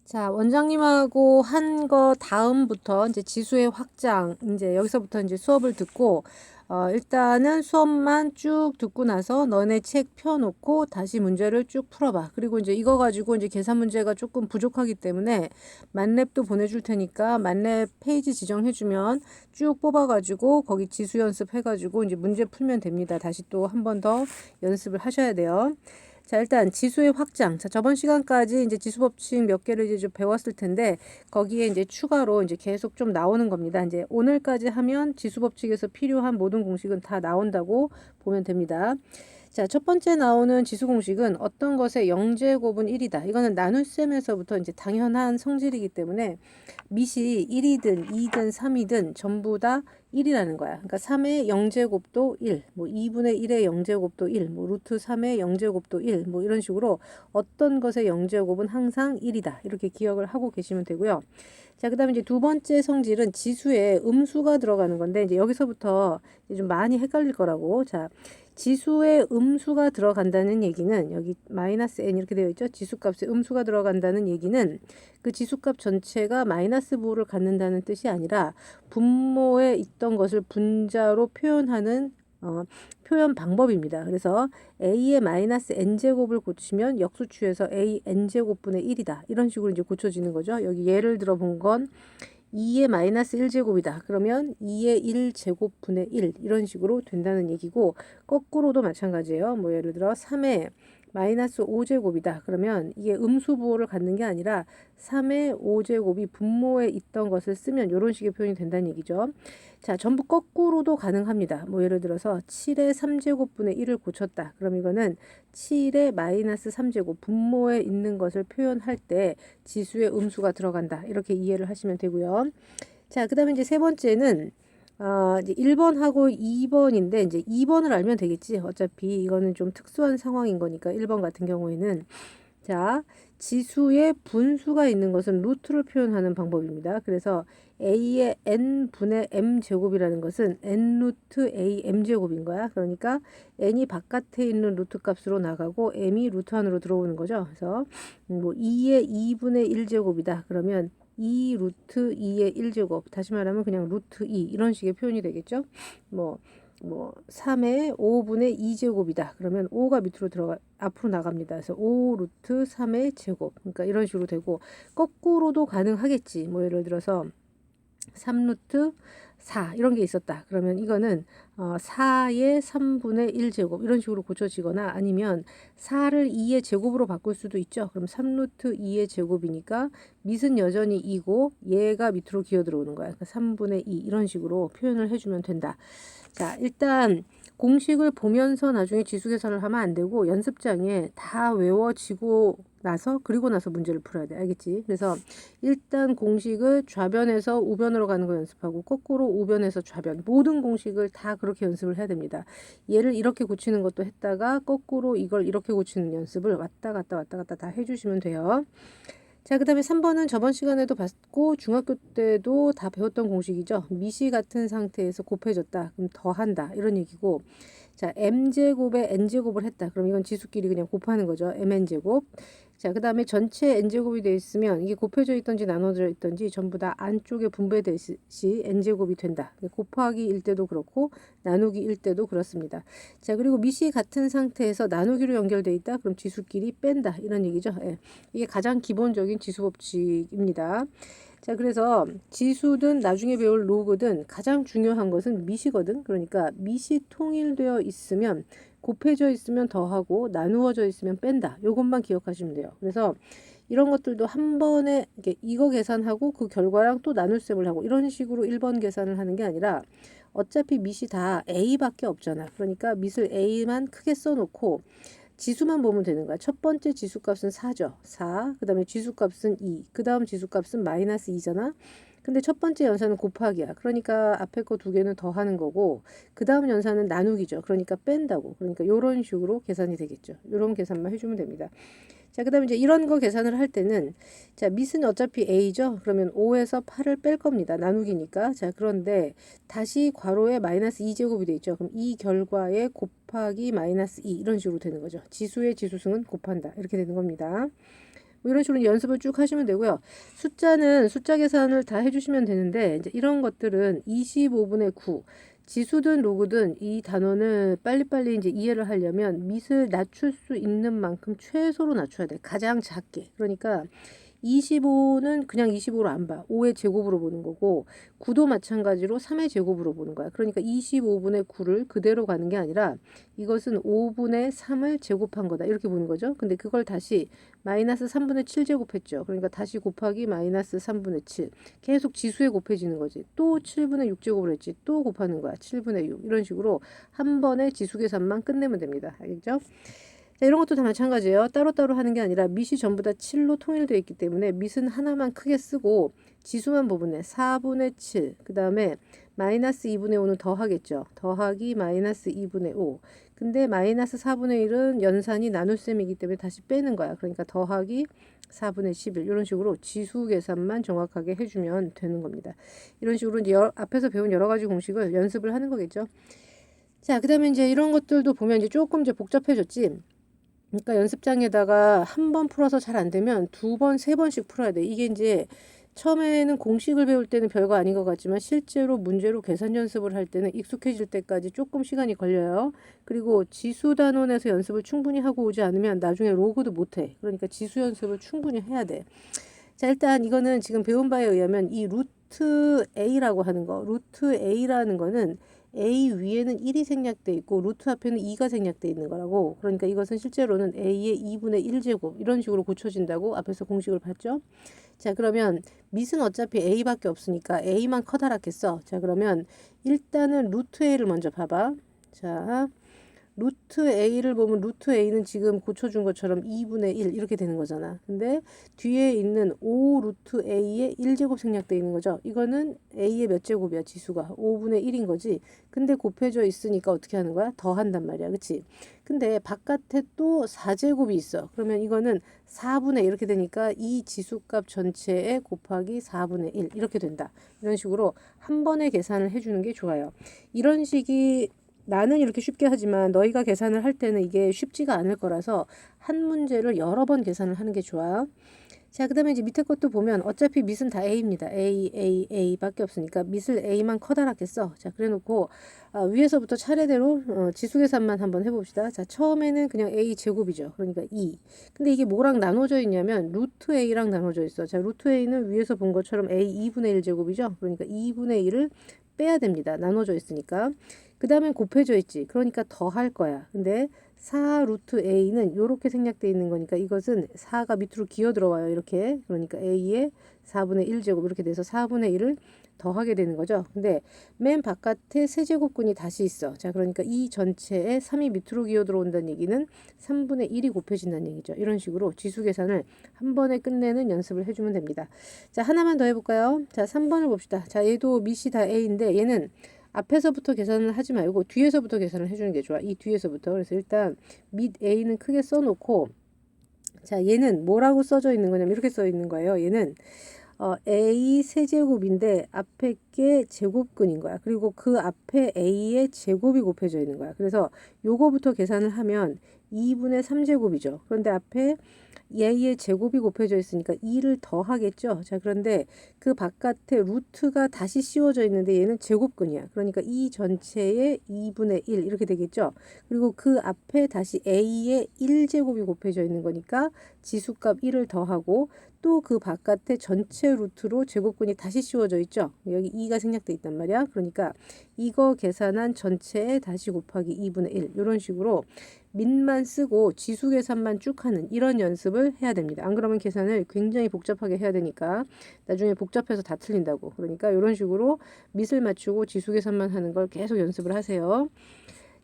자, 원장님하고 한 거 다음부터 이제 지수의 확장, 이제 여기서부터 이제 수업을 듣고, 일단은 수업만 쭉 듣고 나서 너네 책 펴놓고 다시 문제를 쭉 풀어봐. 그리고 이제 이거 가지고 이제 계산 문제가 조금 부족하기 때문에 만렙도 보내줄 테니까 만렙 페이지 지정해주면 쭉 뽑아가지고 거기 지수 연습해가지고 이제 문제 풀면 됩니다. 다시 또 한 번 더 연습을 하셔야 돼요. 자, 일단 지수의 확장. 자, 저번 시간까지 이제 지수 법칙 몇 개를 이제 좀 배웠을 텐데, 거기에 이제 추가로 이제 계속 좀 나오는 겁니다. 이제 오늘까지 하면 지수 법칙에서 필요한 모든 공식은 다 나온다고 보면 됩니다. 자, 첫 번째 나오는 지수 공식은 어떤 것의 영제곱은 1이다. 이거는 나눗셈에서부터 이제 당연한 성질이기 때문에 밑이 1이든 2든 3이든 전부 다 1이라는 거야. 그러니까 3의 영제곱도 1, 뭐 2분의 1의 영제곱도 1, 뭐 루트 3의 영제곱도 1, 뭐 이런 식으로 어떤 것의 영제곱은 항상 1이다. 이렇게 기억을 하고 계시면 되고요. 자, 그 다음에 이제 두 번째 성질은 지수에 음수가 들어가는 건데, 이제 여기서부터 이제 좀 많이 헷갈릴 거라고. 자, 지수에 음수가 들어간다는 얘기는 여기 마이너스 n 이렇게 되어 있죠. 지수값에 음수가 들어간다는 얘기는 그 지수값 전체가 마이너스 부호를 갖는다는 뜻이 아니라 분모에 있던 것을 분자로 표현하는 표현 방법입니다. 그래서 a의 마이너스 n제곱을 고치면 역수추에서 a n제곱분의 1이다. 이런 식으로 이제 고쳐지는 거죠. 여기 예를 들어 본 건 2의 마이너스 1제곱이다. 그러면 2의 1제곱분의 1 이런 식으로 된다는 얘기고, 거꾸로도 마찬가지예요. 뭐 예를 들어 3의 마이너스 5제곱이다. 그러면 이게 음수부호를 갖는 게 아니라 3의 5제곱이 분모에 있던 것을 쓰면 이런 식의 표현이 된다는 얘기죠. 자, 전부 거꾸로도 가능합니다. 뭐 예를 들어서 7의 3제곱분의 1을 고쳤다. 그럼 이거는 7의 마이너스 3제곱 분모에 있는 것을 표현할 때 지수의 음수가 들어간다. 이렇게 이해를 하시면 되고요. 자, 그 다음에 이제 세 번째는 이제 1번하고 2번인데 이제 2번을 알면 되겠지. 어차피 이거는 좀 특수한 상황인 거니까 1번 같은 경우에는 자, 지수에 분수가 있는 것은 루트를 표현하는 방법입니다. 그래서 a의 n분의 m제곱이라는 것은 n 루트 a m제곱인 거야. 그러니까 n이 바깥에 있는 루트 값으로 나가고 m이 루트 안으로 들어오는 거죠. 그래서 뭐 2의 2분의 1제곱이다. 그러면 2 루트 2의 1제곱. 다시 말하면 그냥 루트 2 이런 식의 표현이 되겠죠. 뭐 3의 5분의 2제곱이다. 그러면 5가 밑으로 들어가 앞으로 나갑니다. 그래서 5 루트 3의 제곱. 그러니까 이런 식으로 되고, 거꾸로도 가능하겠지. 뭐 예를 들어서 3 루트 4 이런 게 있었다. 그러면 이거는 4의 3분의 1제곱 이런 식으로 고쳐지거나, 아니면 4를 2의 제곱으로 바꿀 수도 있죠. 그럼 3 루트 2의 제곱이니까 밑은 여전히 2고 얘가 밑으로 기어 들어오는 거야. 그러니까 3분의 2 이런 식으로 표현을 해주면 된다. 자, 일단 공식을 보면서 나중에 지수 계산을 하면 안 되고 연습장에 다 외워지고 나서 그리고 나서 문제를 풀어야 돼. 알겠지? 그래서 일단 공식을 좌변에서 우변으로 가는 거 연습하고 거꾸로 우변에서 좌변 모든 공식을 다 그렇게 연습을 해야 됩니다. 얘를 이렇게 고치는 것도 했다가 거꾸로 이걸 이렇게 고치는 연습을 왔다 갔다 다 해주시면 돼요. 자, 그 다음에 3번은 저번 시간에도 봤고 중학교 때도 다 배웠던 공식이죠. 미시 같은 상태에서 곱해졌다. 그럼 더한다. 이런 얘기고, 자, m제곱에 n제곱을 했다. 그럼 이건 지수끼리 그냥 곱하는 거죠. mn제곱. 자, 그 다음에 전체 n제곱이 되어 있으면 이게 곱해져 있던지 나눠져 있던지 전부 다 안쪽에 분배되듯이 n제곱이 된다. 곱하기일 때도 그렇고 나누기일 때도 그렇습니다. 자, 그리고 미시 같은 상태에서 나누기로 연결되어 있다. 그럼 지수끼리 뺀다. 이런 얘기죠. 예. 이게 가장 기본적인 지수 법칙입니다. 자, 그래서 지수든 나중에 배울 로그든 가장 중요한 것은 밑이거든. 그러니까 밑이 통일되어 있으면, 곱해져 있으면 더하고 나누어져 있으면 뺀다. 요것만 기억하시면 돼요. 그래서 이런 것들도 한 번에 이거 계산하고 그 결과랑 또 나눗셈을 하고 이런 식으로 1번 계산을 하는 게 아니라, 어차피 밑이 다 a밖에 없잖아. 그러니까 밑을 a만 크게 써놓고 지수만 보면 되는 거야. 첫 번째 지수값은 4죠. 4. 그 다음에 지수값은 2. 그 다음 지수값은 마이너스 2잖아. 근데 첫 번째 연산은 곱하기야. 그러니까 앞에 거 두 개는 더하는 거고, 그 다음 연산은 나누기죠. 그러니까 뺀다고. 그러니까 이런 식으로 계산이 되겠죠. 이런 계산만 해주면 됩니다. 자, 그 다음에 이제 이런 거 계산을 할 때는, 자, 밑은 어차피 a죠. 그러면 5에서 8을 뺄 겁니다. 나누기니까. 자, 그런데 다시 괄호에 마이너스 2제곱이 돼 있죠. 그럼 이 결과에 곱하기 마이너스 2 이런 식으로 되는 거죠. 지수의 지수승은 곱한다. 이렇게 되는 겁니다. 뭐 이런 식으로 연습을 쭉 하시면 되고요. 숫자는 숫자 계산을 다 해주시면 되는데 이제 이런 것들은 25분의 9 지수든 로그든 이 단원을 빨리빨리 이제 이해를 하려면 밑을 낮출 수 있는 만큼 최소로 낮춰야 돼. 가장 작게. 그러니까 25는 그냥 25로 안 봐. 5의 제곱으로 보는 거고 9도 마찬가지로 3의 제곱으로 보는 거야. 그러니까 25분의 9를 그대로 가는 게 아니라 이것은 5분의 3을 제곱한 거다. 이렇게 보는 거죠. 근데 그걸 다시 마이너스 3분의 7 제곱했죠. 그러니까 다시 곱하기 마이너스 3분의 7. 계속 지수에 곱해지는 거지. 또 7분의 6 제곱을 했지. 또 곱하는 거야. 7분의 6. 이런 식으로 한 번에 지수 계산만 끝내면 됩니다. 알겠죠? 자, 이런 것도 다 마찬가지예요. 따로따로 하는 게 아니라 밑이 전부 다 7로 통일되어 있기 때문에 밑은 하나만 크게 쓰고 지수만 부분에 4분의 7, 그 다음에 마이너스 2분의 5는 더하겠죠. 더하기 마이너스 2분의 5. 근데 마이너스 4분의 1은 연산이 나눗셈이기 때문에 다시 빼는 거야. 그러니까 더하기 4분의 11 이런 식으로 지수 계산만 정확하게 해주면 되는 겁니다. 이런 식으로 이제 앞에서 배운 여러 가지 공식을 연습을 하는 거겠죠. 자, 그 다음에 이제 이런 것들도 보면 이제 조금 이제 복잡해졌지. 그러니까 연습장에다가 한 번 풀어서 잘 안 되면 두 번, 세 번씩 풀어야 돼. 이게 이제 처음에는 공식을 배울 때는 별거 아닌 것 같지만 실제로 문제로 계산 연습을 할 때는 익숙해질 때까지 조금 시간이 걸려요. 그리고 지수 단원에서 연습을 충분히 하고 오지 않으면 나중에 로그도 못해. 그러니까 지수 연습을 충분히 해야 돼. 자, 일단 이거는 지금 배운 바에 의하면 이 루트 A라고 하는 거, 루트 A라는 거는 A 위에는 1이 생략돼 있고 루트 앞에는 2가 생략돼 있는 거라고. 그러니까 이것은 실제로는 A의 2분의 1제곱 이런 식으로 고쳐진다고 앞에서 공식을 봤죠. 자, 그러면 밑은 어차피 A밖에 없으니까 A만 커다랗겠어. 자, 그러면 일단은 루트 A를 먼저 봐봐. 자, 루트 A를 보면 루트 A는 지금 고쳐준 것처럼 2분의 1 이렇게 되는 거잖아. 근데 뒤에 있는 5 루트 A의 1제곱 생략되어 있는 거죠. 이거는 A의 몇 제곱이야 지수가 5분의 1인 거지. 근데 곱해져 있으니까 어떻게 하는 거야? 더한단 말이야. 그치? 근데 바깥에 또 4제곱이 있어. 그러면 이거는 4분의 이렇게 되니까 이 지수값 전체에 곱하기 4분의 1 이렇게 된다. 이런 식으로 한 번에 계산을 해주는 게 좋아요. 이런 식이 나는 이렇게 쉽게 하지만 너희가 계산을 할 때는 이게 쉽지가 않을 거라서 한 문제를 여러 번 계산을 하는 게 좋아. 자, 그 다음에 이제 밑에 것도 보면 어차피 밑은 다 A입니다. A 밖에 없으니까 밑을 A만 커다랗게 써. 자, 그래 놓고 위에서부터 차례대로 지수 계산만 한번 해봅시다. 자, 처음에는 그냥 A 제곱이죠. 그러니까 2. 근데 이게 뭐랑 나눠져 있냐면 루트 A랑 나눠져 있어. 자, 루트 A는 위에서 본 것처럼 A 2분의 1 제곱이죠. 그러니까 2분의 1을 빼야 됩니다. 나눠져 있으니까. 그 다음엔 곱해져 있지. 그러니까 더 할 거야. 근데 4 루트 A는 이렇게 생략되어 있는 거니까 이것은 4가 밑으로 기어 들어와요. 이렇게. 그러니까 A의 4분의 1제곱 이렇게 돼서 4분의 1을 더하게 되는 거죠. 근데 맨 바깥에 세제곱근이 다시 있어. 자, 그러니까 이 전체에 3이 밑으로 기어 들어온다는 얘기는 3분의 1이 곱해진다는 얘기죠. 이런 식으로 지수 계산을 한 번에 끝내는 연습을 해주면 됩니다. 자, 하나만 더 해볼까요? 자, 3번을 봅시다. 자, 얘도 밑이 다 A인데 얘는 앞에서부터 계산을 하지 말고 뒤에서부터 계산을 해주는 게 좋아. 이 뒤에서부터. 그래서 일단 밑 A는 크게 써놓고 자, 얘는 뭐라고 써져 있는 거냐면 이렇게 써 있는 거예요. 얘는 A 세제곱인데 앞에 게 제곱근인 거야. 그리고 그 앞에 A의 제곱이 곱해져 있는 거야. 그래서 요거부터 계산을 하면 2분의 3제곱이죠. 그런데 앞에 A의 제곱이 곱해져 있으니까 2를 더하겠죠. 자, 그런데 그 바깥에 루트가 다시 씌워져 있는데 얘는 제곱근이야. 그러니까 이 전체에 2분의 1 이렇게 되겠죠. 그리고 그 앞에 다시 A의 1제곱이 곱해져 있는 거니까 지수값 1을 더하고 또 그 바깥에 전체 루트로 제곱근이 다시 씌워져 있죠. 여기 2가 생략돼 있단 말이야. 그러니까 이거 계산한 전체에 다시 곱하기 2분의 1 이런 식으로 민만 쓰고 지수 계산만 쭉 하는 이런 연습을 해야 됩니다. 안 그러면 계산을 굉장히 복잡하게 해야 되니까 나중에 복잡해서 다 틀린다고. 그러니까 이런 식으로 밑을 맞추고 지수 계산만 하는 걸 계속 연습을 하세요.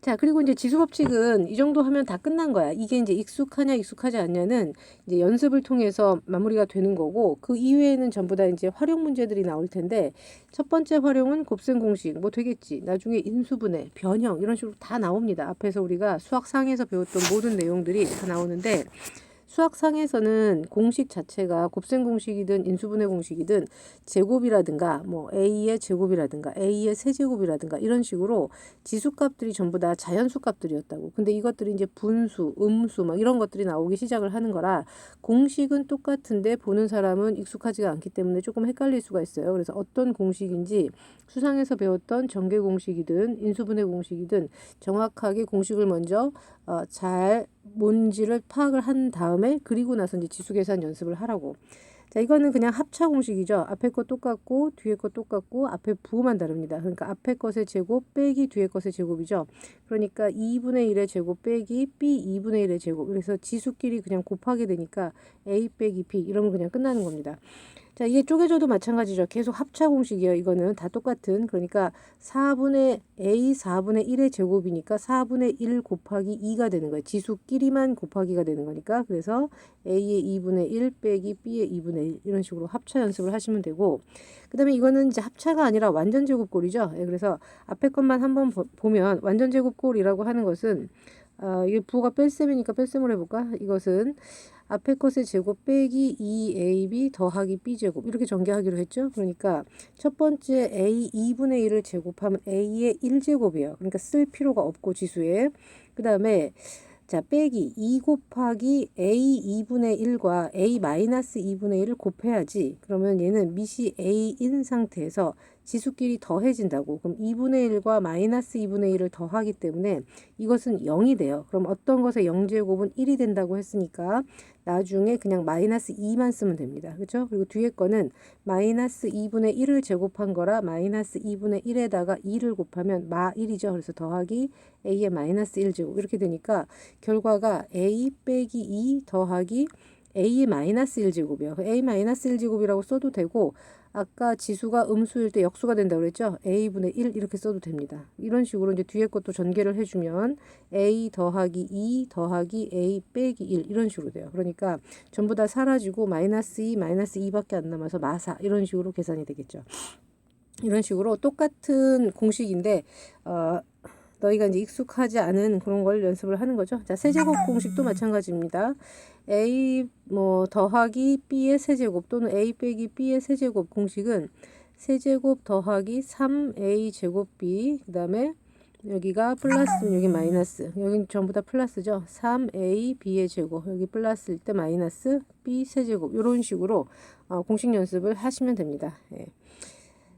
자, 그리고 이제 지수 법칙은 이 정도 하면 다 끝난 거야. 이게 이제 익숙하냐 익숙하지 않냐는 이제 연습을 통해서 마무리가 되는 거고 그 이외에는 전부 다 이제 활용 문제들이 나올 텐데 첫 번째 활용은 곱셈 공식 뭐 되겠지. 나중에 인수분해, 변형 이런 식으로 다 나옵니다. 앞에서 우리가 수학 상에서 배웠던 모든 내용들이 다 나오는데 수학상에서는 공식 자체가 곱셈 공식이든 인수분해 공식이든 제곱이라든가 뭐 a의 제곱이라든가 a의 세제곱이라든가 이런 식으로 지수값들이 전부 다 자연수 값들이었다고. 근데 이것들이 이제 분수, 음수 막 이런 것들이 나오기 시작을 하는 거라 공식은 똑같은데 보는 사람은 익숙하지가 않기 때문에 조금 헷갈릴 수가 있어요. 그래서 어떤 공식인지 수상에서 배웠던 전개 공식이든 인수분해 공식이든 정확하게 공식을 먼저 잘 뭔지를 파악을 한 다음에 그리고 나서 이제 지수 계산 연습을 하라고. 자, 이거는 그냥 합차 공식이죠. 앞에 거 똑같고 뒤에 거 똑같고 앞에 부호만 다릅니다. 그러니까 앞에 것의 제곱 빼기 뒤에 것의 제곱이죠. 그러니까 2분의 1의 제곱 빼기 b 2분의 1의 제곱. 그래서 지수끼리 그냥 곱하게 되니까 a 빼기 b 이러면 그냥 끝나는 겁니다. 자, 이게 쪼개져도 마찬가지죠. 계속 합차 공식이에요. 이거는 다 똑같은. 그러니까 4분의 a 4분의 1의 제곱이니까 4분의 1 곱하기 2가 되는 거예요. 지수끼리만 곱하기가 되는 거니까. 그래서 a의 2분의 1 빼기 b의 2분의 1 이런 식으로 합차 연습을 하시면 되고, 그 다음에 이거는 이제 합차가 아니라 완전 제곱꼴이죠. 예, 그래서 앞에 것만 한번 보면 완전 제곱꼴이라고 하는 것은 이게 부호가 뺄셈이니까 뺄셈을 해볼까? 이것은 앞에 것의 제곱 빼기 2ab 더하기 b제곱 이렇게 전개하기로 했죠. 그러니까 첫 번째 a 2분의 1을 제곱하면 a의 1제곱이에요. 그러니까 쓸 필요가 없고 지수에. 그 다음에 자 빼기 2 곱하기 a 2분의 1과 a 마이너스 2분의 1을 곱해야지. 그러면 얘는 밑이 a인 상태에서 지수끼리 더해진다고. 그럼 2분의 1과 마이너스 2분의 1을 더하기 때문에 이것은 0이 돼요. 그럼 어떤 것의 0제곱은 1이 된다고 했으니까 나중에 그냥 마이너스 2만 쓰면 됩니다. 그렇죠? 그리고 뒤에 거는 마이너스 2분의 1을 제곱한 거라 마이너스 2분의 1에다가 2를 곱하면 마 1이죠. 그래서 더하기 a의 마이너스 1제곱 이렇게 되니까 결과가 a 빼기 2 더하기 a의 마이너스 1제곱이에요. a 마이너스 1제곱이라고 써도 되고 아까 지수가 음수일 때 역수가 된다고 그랬죠. a분의 1 이렇게 써도 됩니다. 이런 식으로 이제 뒤에 것도 전개를 해주면 a 더하기 2 더하기 a 빼기 1 이런 식으로 돼요. 그러니까 전부 다 사라지고 마이너스 2 마이너스 2밖에 안 남아서 마사 이런 식으로 계산이 되겠죠. 이런 식으로 똑같은 공식인데 너희가 이제 익숙하지 않은 그런 걸 연습을 하는 거죠. 자, 세제곱 공식도 마찬가지입니다. a 뭐 더하기 b의 세제곱 또는 a 빼기 b의 세제곱 공식은 세제곱 더하기 3a 제곱 b 그다음에 여기가 플러스 여기 마이너스 여기 전부 다 플러스죠. 3a b의 제곱 여기 플러스일 때 마이너스 b 세제곱 이런 식으로 공식 연습을 하시면 됩니다. 예.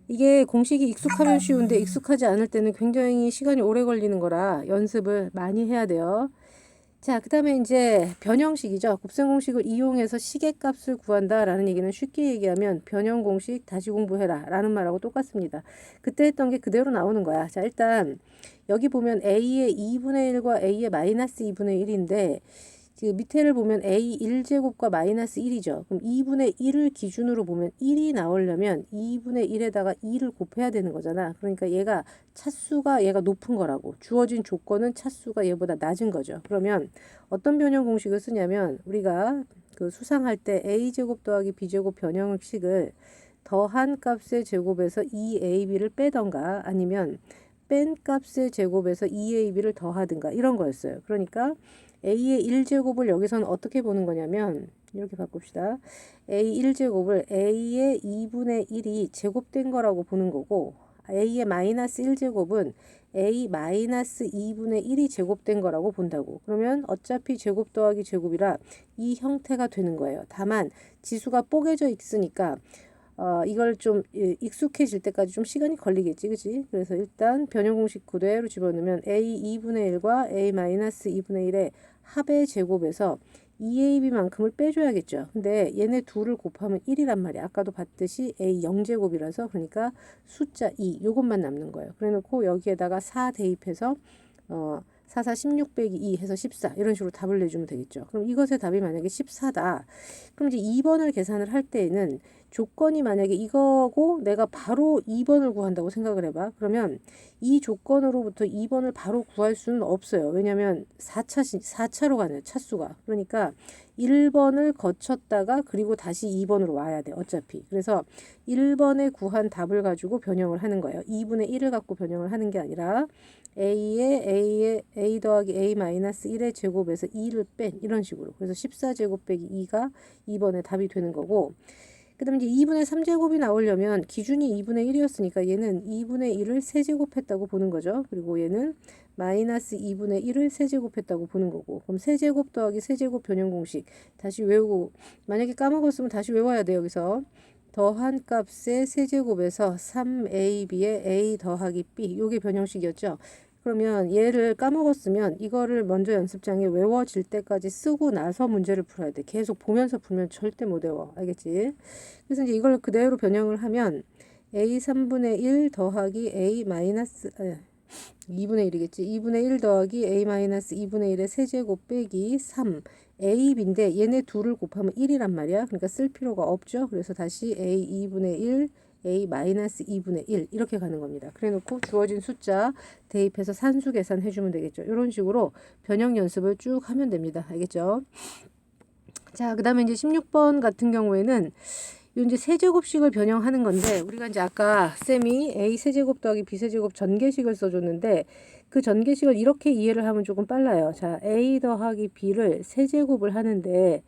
이게 공식이 익숙하면 쉬운데 익숙하지 않을 때는 굉장히 시간이 오래 걸리는 거라 연습을 많이 해야 돼요. 자, 그 다음에 이제 변형식이죠. 곱셈 공식을 이용해서 시계값을 구한다라는 얘기는 쉽게 얘기하면 변형 공식 다시 공부해라 라는 말하고 똑같습니다. 그때 했던 게 그대로 나오는 거야. 자, 일단 여기 보면 a의 2분의 1과 a의 마이너스 2분의 1인데 지금 밑에를 보면 a 1제곱과 마이너스 1이죠. 그럼 2분의 1을 기준으로 보면 1이 나오려면 2분의 1에다가 2를 곱해야 되는 거잖아. 그러니까 얘가 차수가 얘가 높은 거라고. 주어진 조건은 차수가 얘보다 낮은 거죠. 그러면 어떤 변형 공식을 쓰냐면 우리가 그 수상할 때 a제곱 더하기 b제곱 변형식을 더한 값의 제곱에서 2ab를 빼던가 아니면 뺀 값의 제곱에서 2ab를 더하든가 이런 거였어요. 그러니까 a의 1제곱을 여기서는 어떻게 보는 거냐면 이렇게 바꿉시다. a 1제곱을 a의 2분의 1이 제곱된 거라고 보는 거고 a의 마이너스 1제곱은 a 마이너스 2분의 1이 제곱된 거라고 본다고. 그러면 어차피 제곱 더하기 제곱이라 이 형태가 되는 거예요. 다만 지수가 뽀개져 있으니까 이걸 좀 익숙해질 때까지 좀 시간이 걸리겠지, 그치? 그래서 일단 변형 공식 그대로 집어넣으면 a 2분의 1과 a 마이너스 2분의 1의 합의 제곱에서 2ab만큼을 빼줘야겠죠. 근데 얘네 둘을 곱하면 1이란 말이야. 아까도 봤듯이 a 0제곱이라서 그러니까 숫자 2 요것만 남는 거예요. 그래놓고 여기에다가 4 대입해서 4, 4, 16 빼기 2 해서 14 이런 식으로 답을 내주면 되겠죠. 그럼 이것의 답이 만약에 14다. 그럼 이제 2번을 계산을 할 때에는 조건이 만약에 이거고 내가 바로 2번을 구한다고 생각을 해봐. 그러면 이 조건으로부터 2번을 바로 구할 수는 없어요. 왜냐하면 4차로 가네요. 차수가. 그러니까 1번을 거쳤다가 그리고 다시 2번으로 와야 돼. 어차피. 그래서 1번에 구한 답을 가지고 변형을 하는 거예요. 2분의 1을 갖고 변형을 하는 게 아니라 A 더하기 A 마이너스 1의 제곱에서 2를 뺀 이런 식으로. 그래서 14제곱 빼기 2가 2번의 답이 되는 거고, 그 다음에 이제 2분의 3제곱이 나오려면 기준이 2분의 1이었으니까 얘는 2분의 1을 세제곱했다고 보는 거죠. 그리고 얘는 마이너스 2분의 1을 세제곱했다고 보는 거고, 그럼 세제곱 더하기 세제곱 변형 공식 다시 외우고, 만약에 까먹었으면 다시 외워야 돼요. 여기서 더한 값의 세제곱에서 3AB의 A 더하기 B, 요게 변형식이었죠. 그러면 얘를 까먹었으면 이거를 먼저 연습장에 외워질 때까지 쓰고 나서 문제를 풀어야 돼. 계속 보면서 풀면 절대 못 외워. 알겠지? 그래서 이제 이걸 그대로 변형을 하면 A 3분의 1 더하기 A 마이너스 2분의 1이겠지. 2분의 1 더하기 A 마이너스 2분의 1의 세제곱 빼기 3 AB인데 얘네 둘을 곱하면 1이란 말이야. 그러니까 쓸 필요가 없죠. 그래서 다시 A 2분의 1 A 마이너스 2분의 1 이렇게 가는 겁니다. 그래 놓고 주어진 숫자 대입해서 산수 계산해 주면 되겠죠. 이런 식으로 변형 연습을 쭉 하면 됩니다. 알겠죠? 자, 그 다음에 이제 16번 같은 경우에는 이제 세제곱식을 변형하는 건데, 우리가 이제 아까 쌤이 A 세제곱 더하기 B 세제곱 전개식을 써줬는데, 그 전개식을 이렇게 이해를 하면 조금 빨라요. 자, A 더하기 B를 세제곱을 하는데,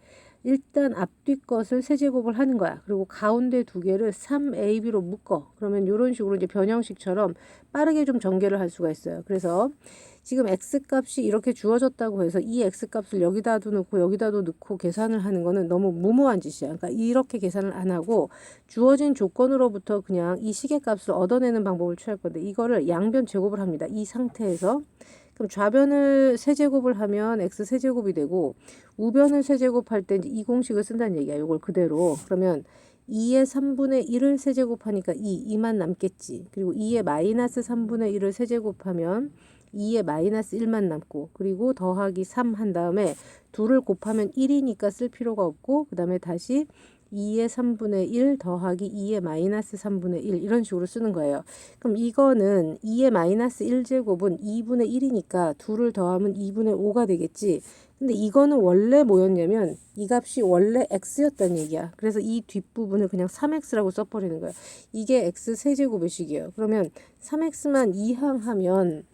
일단 앞뒤 것을 세제곱을 하는 거야. 그리고 가운데 두 개를 3AB로 묶어. 그러면 이런 식으로 이제 변형식처럼 빠르게 좀 전개를 할 수가 있어요. 그래서 지금 x값이 이렇게 주어졌다고 해서 이 x값을 여기다도 넣고 여기다도 넣고 계산을 하는 거는 너무 무모한 짓이야. 그러니까 이렇게 계산을 안 하고 주어진 조건으로부터 그냥 이 시계값을 얻어내는 방법을 취할 건데, 이거를 양변 제곱을 합니다. 이 상태에서. 그럼 좌변을 세제곱을 하면 x 세제곱이 되고, 우변을 세제곱할 때 이제 이 공식을 쓴다는 얘기야. 이걸 그대로. 그러면 2의 3분의 1을 세제곱하니까 2만 남겠지. 그리고 2의 마이너스 3분의 1을 세제곱하면 2의 마이너스 1만 남고, 그리고 더하기 3 한 다음에 2를 곱하면 1이니까 쓸 필요가 없고, 그 다음에 다시 2의 3분의 1 더하기 2의 마이너스 3분의 1 이런 식으로 쓰는 거예요. 그럼 이거는 2의 마이너스 1제곱은 2분의 1이니까 2를 더하면 2분의 5가 되겠지. 근데 이거는 원래 뭐였냐면 이 값이 원래 x였다는 얘기야. 그래서 이 뒷부분을 그냥 3x라고 써버리는 거야. 이게 x 세제곱의 식이에요. 그러면 3x만 이항하면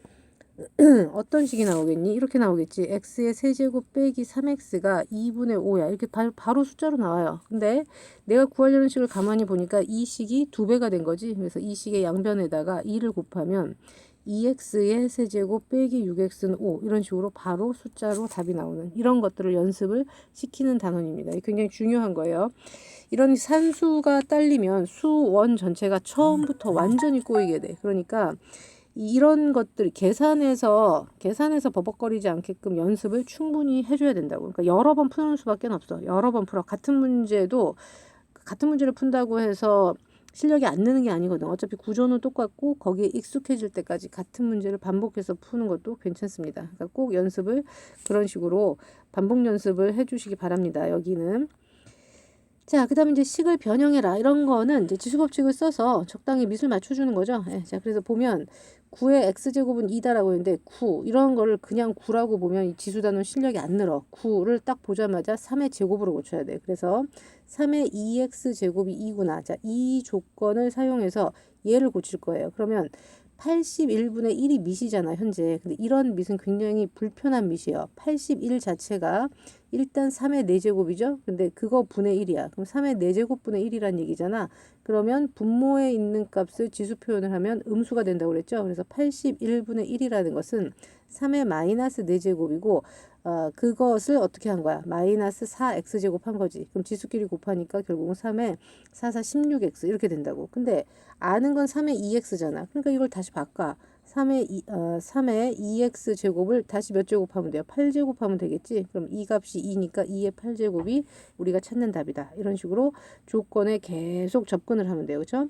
어떤 식이 나오겠니? 이렇게 나오겠지. x의 세제곱 빼기 3x가 2분의 5야. 이렇게 바로 숫자로 나와요. 근데 내가 구하려는 식을 가만히 보니까 이 식이 2배가 된 거지. 그래서 이 식의 양변에다가 2를 곱하면 2x의 세제곱 빼기 6x는 5 이런 식으로 바로 숫자로 답이 나오는 이런 것들을 연습을 시키는 단원입니다. 굉장히 중요한 거예요. 이런 산수가 딸리면 수원 전체가 처음부터 완전히 꼬이게 돼. 그러니까 이런 것들 계산해서 버벅거리지 않게끔 연습을 충분히 해줘야 된다고. 그러니까 여러 번 푸는 수밖에 없어. 여러 번 풀어. 같은 문제를 푼다고 해서 실력이 안 느는 게 아니거든. 어차피 구조는 똑같고 거기에 익숙해질 때까지 같은 문제를 반복해서 푸는 것도 괜찮습니다. 그러니까 꼭 연습을 그런 식으로 반복 연습을 해주시기 바랍니다. 여기는. 자, 그 다음에 이제 식을 변형해라. 이런 거는 이제 지수법칙을 써서 적당히 밑을 맞춰주는 거죠. 예, 자, 그래서 보면 9의 x제곱은 2다라고 했는데 9 이런 거를 그냥 9라고 보면 이 지수단원 실력이 안 늘어. 9를 딱 보자마자 3의 제곱으로 고쳐야 돼. 그래서 3의 2x제곱이 2구나. 자, 이 조건을 사용해서 얘를 고칠 거예요. 그러면 81분의 1이 밑이잖아, 현재. 근데 이런 밑은 굉장히 불편한 밑이에요. 81 자체가 일단 3의 4제곱이죠. 근데 그거 분의 1이야. 그럼 3의 4제곱 분의 1이란 얘기잖아. 그러면 분모에 있는 값을 지수 표현을 하면 음수가 된다고 그랬죠. 그래서 81분의 1이라는 것은 3의 마이너스 4제곱이고 그것을 어떻게 한 거야? 마이너스 4x제곱 한 거지. 그럼 지수끼리 곱하니까 결국은 3의 4, 4, 16x 이렇게 된다고. 근데 아는 건 3의 2x잖아. 그러니까 이걸 다시 바꿔. 3의 2x제곱을 다시 몇 제곱하면 돼요? 8제곱하면 되겠지? 그럼 이 값이 2니까 2의 8제곱이 우리가 찾는 답이다. 이런 식으로 조건에 계속 접근을 하면 돼요. 그렇죠?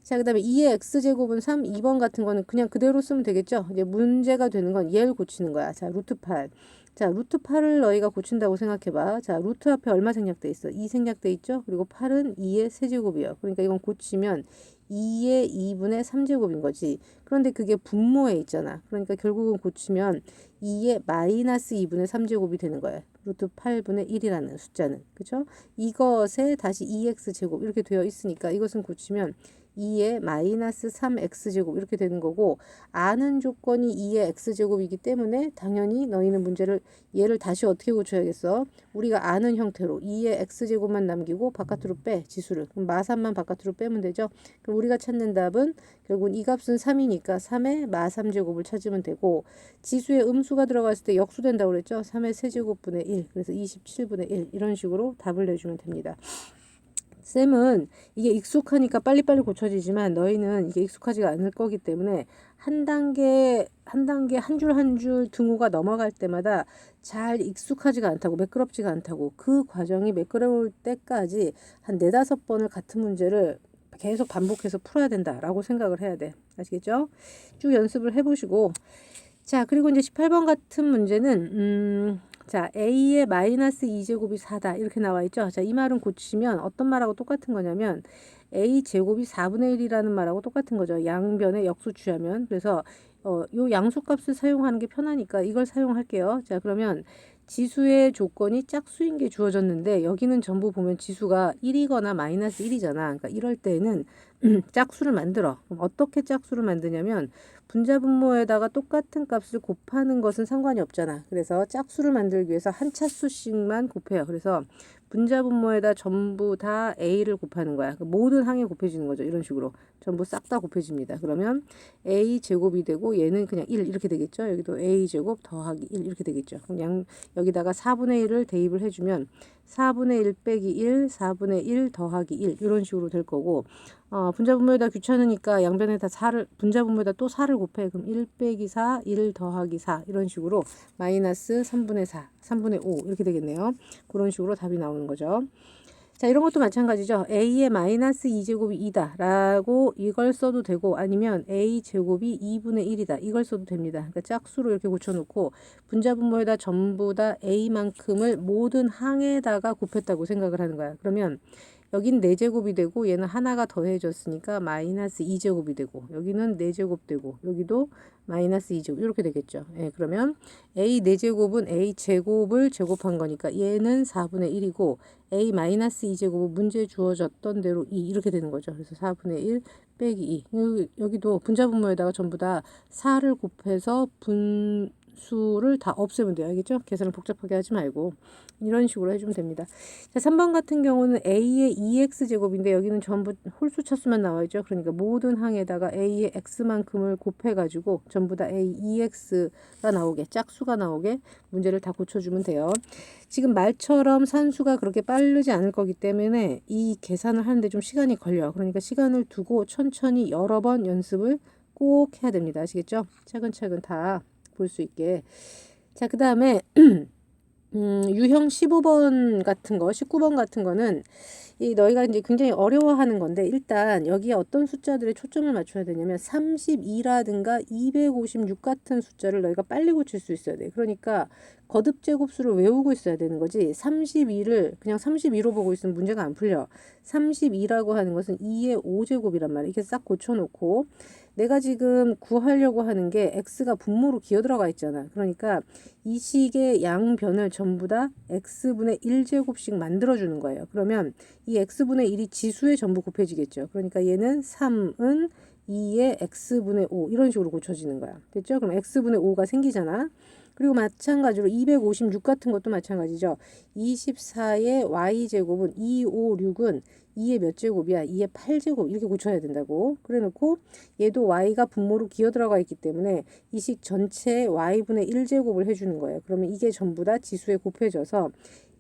자, 그 다음에 2의 x제곱은 3, 2번 같은 거는 그냥 그대로 쓰면 되겠죠? 이제 문제가 되는 건 얘를 고치는 거야. 자, 루트 8. 자, 루트 8을 너희가 고친다고 생각해봐. 자, 루트 앞에 얼마 생략돼 있어? 2 생략돼 있죠? 그리고 8은 2의 세제곱이에요. 그러니까 이건 고치면 2의 2분의 3제곱인 거지. 그런데 그게 분모에 있잖아. 그러니까 결국은 고치면 2의 마이너스 2분의 3제곱이 되는 거야. 루트 8분의 1이라는 숫자는. 그죠? 이것에 다시 2x제곱 이렇게 되어 있으니까 이것은 고치면 2의 마이너스 3x제곱 이렇게 되는 거고, 아는 조건이 2의 x제곱이기 때문에 당연히 너희는 문제를 얘를 다시 어떻게 고쳐야겠어? 우리가 아는 형태로 2의 x제곱만 남기고 바깥으로 빼, 지수를. 그럼 마삼만 바깥으로 빼면 되죠. 그럼 우리가 찾는 답은 결국은 이 값은 3이니까 3의 마3제곱을 찾으면 되고, 지수에 음수가 들어갔을 때 역수된다고 그랬죠. 3의 세제곱분의 1, 그래서 27분의 1 이런 식으로 답을 내주면 됩니다. 쌤은 이게 익숙하니까 빨리빨리 고쳐지지만 너희는 이게 익숙하지가 않을 거기 때문에 한 단계 한 줄 한 줄 등호가 넘어갈 때마다 잘 익숙하지가 않다고, 매끄럽지가 않다고, 그 과정이 매끄러울 때까지 한 4-5번을 같은 문제를 계속 반복해서 풀어야 된다라고 생각을 해야 돼. 아시겠죠? 쭉 연습을 해보시고, 자, 그리고 이제 18번 같은 문제는 자, a의 마이너스 2제곱이 4다 이렇게 나와 있죠. 자, 이 말은 고치면 어떤 말하고 똑같은 거냐면 a 제곱이 4분의 1이라는 말하고 똑같은 거죠. 양변에 역수 취하면. 그래서 요 양수값을 사용하는 게 편하니까 이걸 사용할게요. 자, 그러면 지수의 조건이 짝수인 게 주어졌는데 여기는 전부 보면 지수가 1이거나 마이너스 1이잖아. 그러니까 이럴 때는 짝수를 만들어. 그럼 어떻게 짝수를 만드냐면 분자분모에다가 똑같은 값을 곱하는 것은 상관이 없잖아. 그래서 짝수를 만들기 위해서 한 차수씩만 곱해요. 그래서 분자분모에다 전부 다 a를 곱하는 거야. 모든 항에 곱해지는 거죠. 이런 식으로 전부 싹 다 곱해집니다. 그러면 a 제곱이 되고 얘는 그냥 1 이렇게 되겠죠. 여기도 a 제곱 더하기 1 이렇게 되겠죠. 그럼 여기다가 4분의 1을 대입을 해주면 4분의 1 빼기 1, 4분의 1 더하기 1 이런 식으로 될 거고, 분자분모에다 귀찮으니까 양변에다 4를, 분자분모에다 또 4를 곱해. 그럼 1 빼기 4, 1 더하기 4 이런 식으로 마이너스 3분의 4, 3분의 5 이렇게 되겠네요. 그런 식으로 답이 나오는 거죠. 자, 이런 것도 마찬가지죠. a의 마이너스 2제곱이 2다 라고 이걸 써도 되고, 아니면 a 제곱이 2분의 1이다 이걸 써도 됩니다. 그러니까 짝수로 이렇게 고쳐놓고 분자분모에다 전부 다 a만큼을 모든 항에다가 곱했다고 생각을 하는 거야. 그러면 여긴 4제곱이 되고 얘는 하나가 더해졌으니까 마이너스 2제곱이 되고, 여기는 4제곱 되고, 여기도 마이너스 2제곱 이렇게 되겠죠. 예, 그러면 a 4제곱은 a 제곱을 제곱한 거니까 얘는 4분의 1이고 a 마이너스 2제곱은 문제 주어졌던 대로 2 이렇게 되는 거죠. 그래서 4분의 1 빼기 2. 여기도 분자분모에다가 전부 다 4를 곱해서 분수를 다 없애면 돼요. 알겠죠? 계산을 복잡하게 하지 말고 이런 식으로 해주면 됩니다. 자, 3번 같은 경우는 a의 2x제곱인데 여기는 전부 홀수 차수만 나와 있죠. 그러니까 모든 항에다가 a의 x만큼을 곱해가지고 전부 다 a 2x가 나오게, 짝수가 나오게 문제를 다 고쳐주면 돼요. 지금 말처럼 산수가 그렇게 빠르지 않을 거기 때문에 이 계산을 하는데 좀 시간이 걸려. 그러니까 시간을 두고 천천히 여러 번 연습을 꼭 해야 됩니다. 아시겠죠? 차근차근 다 볼 수 있게. 자, 그 다음에 유형 15번 같은 거, 19번 같은 거는 이 너희가 이제 굉장히 어려워하는 건데, 일단 여기에 어떤 숫자들에 초점을 맞춰야 되냐면 32라든가 256 같은 숫자를 너희가 빨리 고칠 수 있어야 돼. 그러니까 거듭 제곱수를 외우고 있어야 되는 거지. 32를 그냥 32로 보고 있으면 문제가 안 풀려. 32라고 하는 것은 2의 5제곱이란 말이야. 이렇게 싹 고쳐놓고 내가 지금 구하려고 하는 게 x가 분모로 기어 들어가 있잖아. 그러니까 이 식의 양변을 전부 다 x분의 1제곱씩 만들어주는 거예요. 그러면 이 x분의 1이 지수에 전부 곱해지겠죠. 그러니까 얘는 3은 2의 x분의 5 이런 식으로 고쳐지는 거야. 됐죠? 그럼 x분의 5가 생기잖아. 그리고 마찬가지로 256 같은 것도 마찬가지죠. 24의 y제곱은 256은 2의 몇 제곱이야? 2의 8제곱 이렇게 고쳐야 된다고. 그래 놓고 얘도 y가 분모로 기어 들어가 있기 때문에 이 식 전체에 y분의 1제곱을 해주는 거예요. 그러면 이게 전부 다 지수에 곱해져서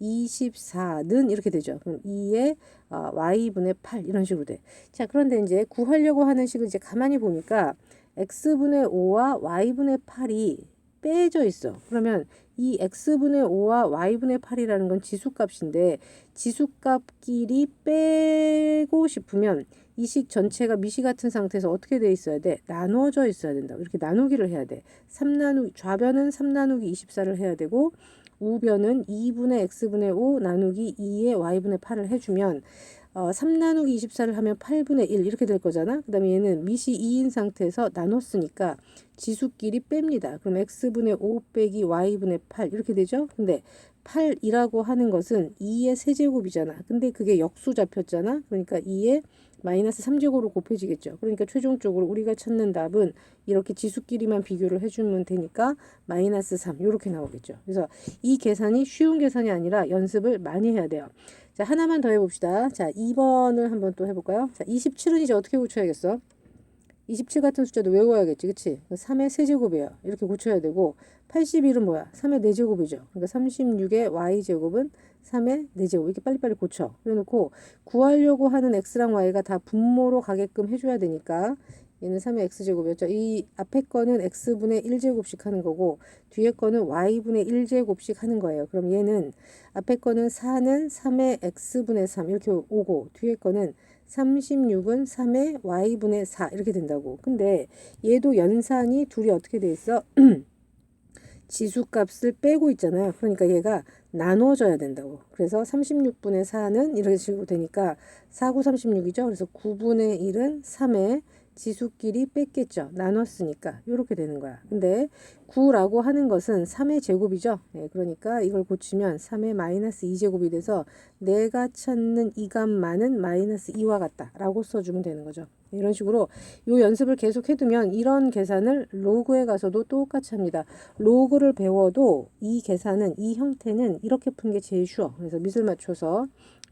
24는 이렇게 되죠. 그럼 2의 y분의 8 이런 식으로 돼. 자, 그런데 이제 구하려고 하는 식을 이제 가만히 보니까 x분의 5와 y분의 8이 빼져 있어. 그러면 이 x분의 5와 y분의 8이라는 건 지수값인데 지수값끼리 빼고 싶으면 이 식 전체가 미시 같은 상태에서 어떻게 돼 있어야 돼? 나누어져 있어야 된다. 이렇게 나누기를 해야 돼. 좌변은 3 나누기 24를 해야 되고 우변은 2분의 x분의 5 나누기 2의 y분의 8을 해주면 3 나누기 24를 하면 8분의 1 이렇게 될 거잖아. 그 다음에 얘는 밑이 2인 상태에서 나눴으니까 지수끼리 뺍니다. 그럼 x분의 5 빼기 y분의 8 이렇게 되죠. 근데 8이라고 하는 것은 2의 세제곱이잖아. 근데 그게 역수 잡혔잖아. 그러니까 2의 마이너스 3제곱으로 곱해지겠죠. 그러니까 최종적으로 우리가 찾는 답은 이렇게 지수끼리만 비교를 해주면 되니까 마이너스 3 이렇게 나오겠죠. 그래서 이 계산이 쉬운 계산이 아니라 연습을 많이 해야 돼요. 자, 하나만 더 해봅시다. 자, 2번을 한번 또 해볼까요? 자, 27은 이제 어떻게 고쳐야겠어? 27 같은 숫자도 외워야겠지. 그치? 3의 세제곱이에요. 이렇게 고쳐야 되고 81은 뭐야? 3의 4제곱이죠. 그러니까 36의 y제곱은 3의 4제곱. 이렇게 빨리빨리 고쳐. 그래놓고 구하려고 하는 x랑 y가 다 분모로 가게끔 해줘야 되니까 얘는 3의 x제곱이었죠. 이 앞에 거는 x분의 1제곱씩 하는 거고 뒤에 거는 y분의 1제곱씩 하는 거예요. 그럼 얘는 앞에 거는 4는 3의 x분의 3 이렇게 오고 뒤에 거는 36은 3의 y분의 4 이렇게 된다고. 근데 얘도 연산이 둘이 어떻게 돼 있어? 지수값을 빼고 있잖아요. 그러니까 얘가 나눠져야 된다고. 그래서 36분의 4는 이런 식으로 되니까 4, 9, 36이죠. 그래서 9분의 1은 3의 지수끼리 뺐겠죠. 나눴으니까 이렇게 되는 거야. 근데 9라고 하는 것은 3의 제곱이죠. 네, 그러니까 이걸 고치면 3의 마이너스 2제곱이 돼서 내가 찾는 이 값만은 마이너스 2와 같다 라고 써주면 되는 거죠. 이런 식으로 이 연습을 계속 해두면 이런 계산을 로그에 가서도 똑같이 합니다. 로그를 배워도 이 계산은 이 형태는 이렇게 푸는 게 제일 쉬워. 그래서 밑을 맞춰서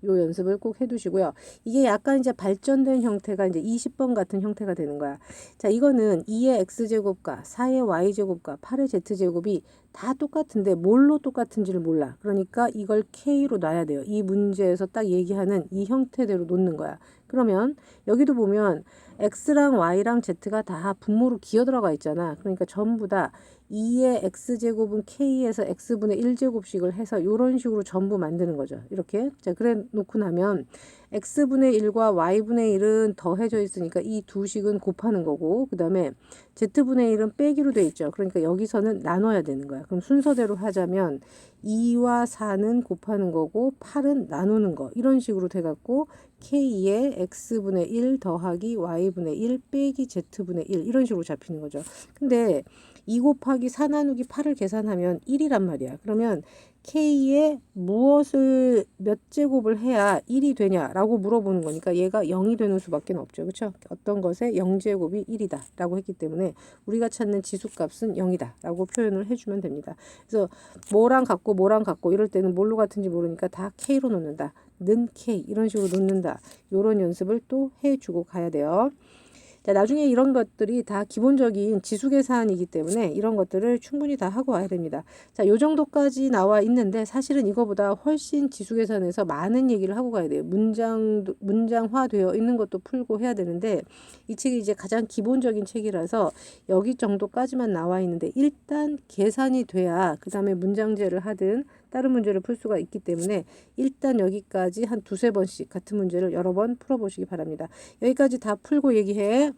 요 연습을 꼭 해두시고요. 이게 약간 이제 발전된 형태가 이제 20번 같은 형태가 되는 거야. 자, 이거는 2의 x제곱과 4의 y제곱과 8의 z제곱이 다 똑같은데 뭘로 똑같은지를 몰라. 그러니까 이걸 k로 놔야 돼요. 이 문제에서 딱 얘기하는 이 형태대로 놓는 거야. 그러면 여기도 보면 x랑 y랑 z가 다 분모로 기어 들어가 있잖아. 그러니까 전부 다 2의 x제곱은 k에서 x분의 1제곱씩을 해서 이런 식으로 전부 만드는 거죠. 이렇게. 자, 그래 놓고 나면 x분의 1과 y분의 1은 더해져 있으니까 이 두 식은 곱하는 거고 그 다음에 z분의 1은 빼기로 돼 있죠. 그러니까 여기서는 나눠야 되는 거야. 그럼 순서대로 하자면 2와 4는 곱하는 거고 8은 나누는 거 이런 식으로 돼갖고 k의 x분의 1 더하기 y분의 1 빼기 z분의 1 이런 식으로 잡히는 거죠. 근데 2 곱하기 4 나누기 8을 계산하면 1이란 말이야. 그러면 k에 무엇을 몇 제곱을 해야 1이 되냐라고 물어보는 거니까 얘가 0이 되는 수밖에 없죠. 그렇죠? 어떤 것에 0제곱이 1이다 라고 했기 때문에 우리가 찾는 지수값은 0이다 라고 표현을 해주면 됩니다. 그래서 뭐랑 같고 이럴 때는 뭘로 같은지 모르니까 다 k로 놓는다. 는 k 이런 식으로 놓는다. 이런 연습을 또 해주고 가야 돼요. 자, 나중에 이런 것들이 다 기본적인 지수 계산이기 때문에 이런 것들을 충분히 다 하고 와야 됩니다. 자, 요 정도까지 나와 있는데 사실은 이거보다 훨씬 지수 계산에서 많은 얘기를 하고 가야 돼요. 문장화되어 있는 것도 풀고 해야 되는데 이 책이 이제 가장 기본적인 책이라서 여기 정도까지만 나와 있는데 일단 계산이 돼야 그 다음에 문장제를 하든 다른 문제를 풀 수가 있기 때문에 일단 여기까지 한 두세 번씩 같은 문제를 여러 번 풀어보시기 바랍니다. 여기까지 다 풀고 얘기해.